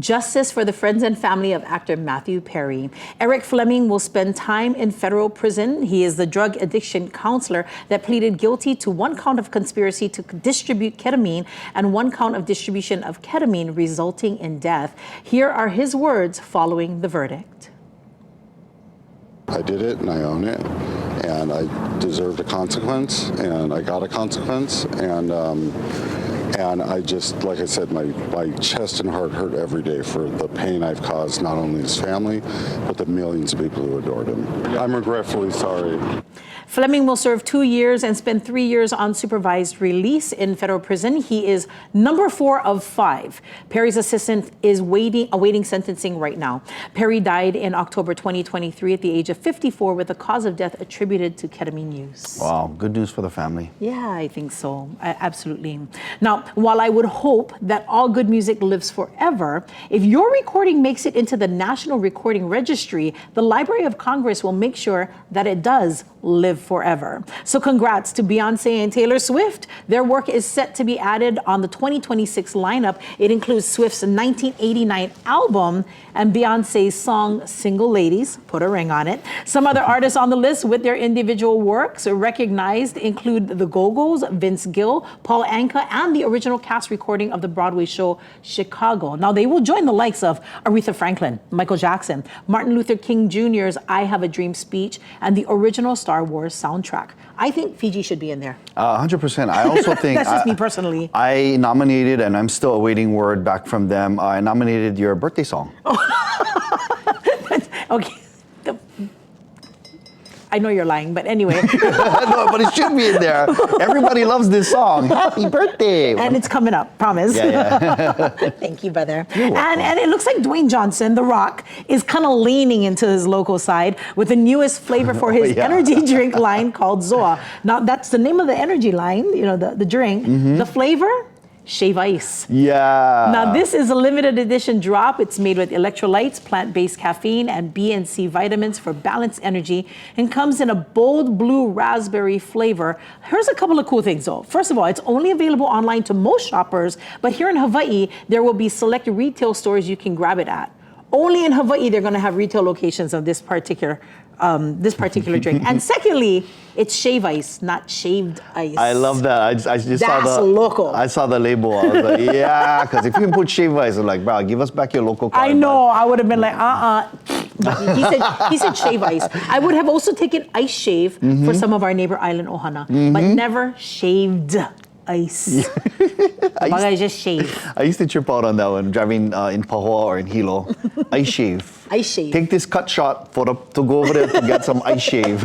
Justice for the friends and family of actor Matthew Perry. Eric Fleming will spend time in federal prison. He is the drug addiction counselor that pleaded guilty to 1 count of conspiracy to distribute ketamine and 1 count of distribution of ketamine resulting in death. Here are his words following the verdict. I did it and I own it, and I deserved a consequence, and I got a consequence, and I just, like I said, my chest and heart hurt every day for the pain I've caused not only his family, but the millions of people who adored him. I'm regretfully sorry. Fleming will serve 2 years and spend 3 years on supervised release in federal prison. He is number 4 of 5. Perry's assistant is awaiting sentencing right now. Perry died in October 2023 at the age of 54 with the cause of death attributed to ketamine use. Wow, good news for the family. Yeah, I think so. Absolutely. Now, while I would hope that all good music lives forever, if your recording makes it into the National Recording Registry, the Library of Congress will make sure that it does live forever. So congrats to Beyonce and Taylor Swift. Their work is set to be added on the 2026 lineup. It includes Swift's 1989 album and Beyonce's song Single Ladies, put a ring on it. Some other artists on the list with their individual works recognized include the Go-Go's, Vince Gill, Paul Anka, and the original cast recording of the Broadway show Chicago. Now they will join the likes of Aretha Franklin, Michael Jackson, Martin Luther King Jr.'s I Have a Dream speech, and the original Star Wars soundtrack. I think Fiji should be in there. 100%. I also think that's just me personally. I nominated, and I'm still awaiting word back from them. I nominated your birthday song. Okay. I know you're lying, but anyway. No, but it should be in there. Everybody loves this song. Happy birthday. And it's coming up, promise. Yeah. Thank you, brother. You're welcome. And it looks like Dwayne Johnson, The Rock, is kind of leaning into his local side with the newest flavor for his energy drink line called ZOA. Now, that's the name of the energy line, you know, the drink. Mm-hmm. The flavor? Shave ice. Yeah. Now this is a limited edition drop. It's made with electrolytes, plant-based caffeine, and B and C vitamins for balanced energy, and comes in a bold blue raspberry flavor. Here's a couple of cool things though. First of all, it's only available online to most shoppers, but here in Hawaii, there will be select retail stores you can grab it at. Only in Hawaii, they're gonna have retail locations of this particular drink. And secondly, it's shave ice, not shaved ice. I love that. I just saw That's the local. I saw the label. I was like, yeah, because if you can put shave ice, I'm like, bro, give us back your local card. I know. I would have been like, But he said shave ice. I would have also taken ice shave for some of our neighbor island ohana, but never shaved ice. I just shave. I used to trip out on that one, driving in Pahoa or in Hilo. Ice shave. Ice shave. Take this cut shot to go over there to get some ice shave.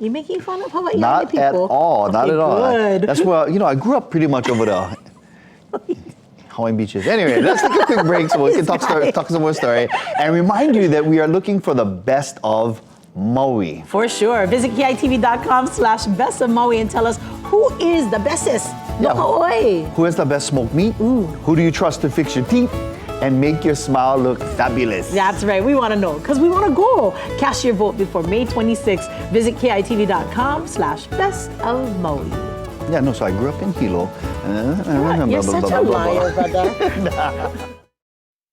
You're making fun of Hawaii people? Not at all. Not at all. Good. That's where, I grew up pretty much over there. Hawaiian beaches. Anyway, let's take a quick break so we can talk some more story. And remind you that we are looking for the best of Maui. For sure. Visit KITV.com/best of Maui and tell us who is the bestest. Yeah. Who has the best smoked meat? Ooh. Who do you trust to fix your teeth and make your smile look fabulous? That's right. We want to know because we want to go. Cast your vote before May 26th. Visit KITV.com/best of Maui. Yeah, no, so I grew up in Hilo. You're such a liar, brother.